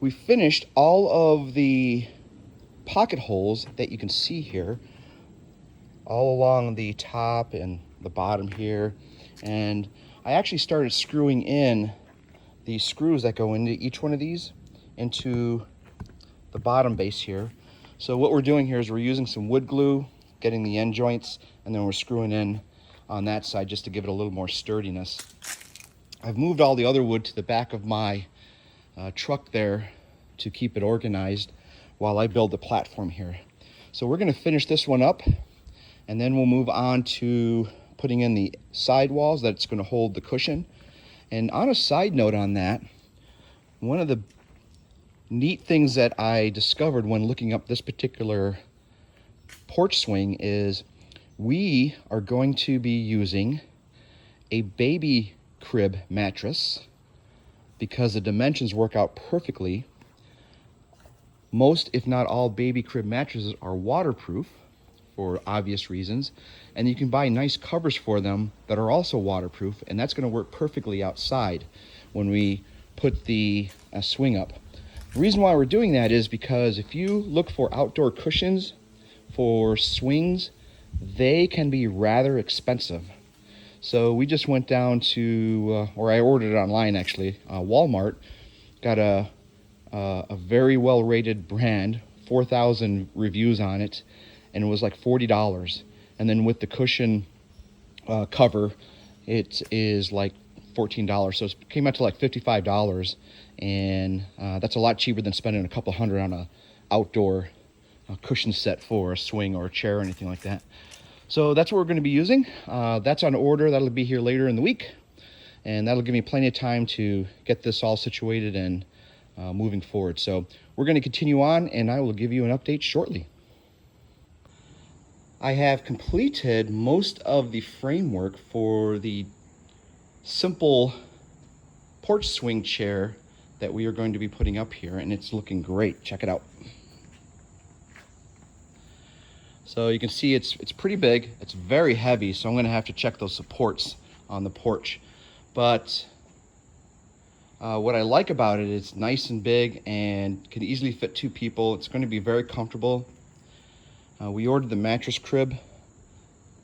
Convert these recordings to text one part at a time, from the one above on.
we finished all of the pocket holes that you can see here, all along the top and the bottom here. And I actually started screwing in the screws that go into each one of these into the bottom base here. So what we're doing here is we're using some wood glue, getting the end joints, and then we're screwing in on that side just to give it a little more sturdiness. I've moved all the other wood to the back of my truck there to keep it organized while I build the platform here. So we're going to finish this one up, and then we'll move on to putting in the side walls that's going to hold the cushion. And on a side note on that, one of the neat things that I discovered when looking up this particular porch swing is we are going to be using a baby crib mattress because the dimensions work out perfectly. Most, if not all, baby crib mattresses are waterproof for obvious reasons, and you can buy nice covers for them that are also waterproof, and that's going to work perfectly outside when we put the swing up. The reason why we're doing that is because if you look for outdoor cushions for swings, they can be rather expensive. So we just went down to, or I ordered it online actually, Walmart, got a very well rated brand, 4,000 reviews on it, and it was like $40. And then with the cushion cover, it is like $14. So it came out to like $55, and that's a lot cheaper than spending a couple hundred on a outdoor cushion set for a swing or a chair or anything like that. So that's what we're going to be using. That's on order. That'll be here later in the week, and that'll give me plenty of time to get this all situated and moving forward. So we're going to continue on, and I will give you an update shortly. I have completed most of the framework for the simple porch swing chair that we are going to be putting up here, and it's looking great. Check it out. So you can see it's pretty big. It's very heavy, so I'm going to have to check those supports on the porch. But what I like about it is it's nice and big and can easily fit 2 people. It's going to be very comfortable. We ordered the mattress crib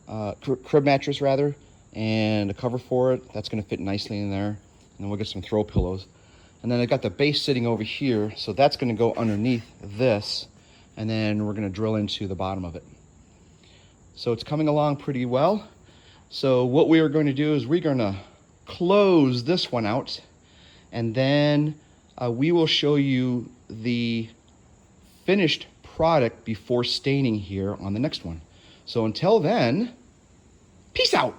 mattress rather, and a cover for it. That's going to fit nicely in there. And then we'll get some throw pillows. And then I got the base sitting over here, so that's going to go underneath this, and then we're going to drill into the bottom of it. So it's coming along pretty well. So what we are going to do is we're going to close this one out, and then we will show you the finished product before staining here on the next one. So until then, peace out.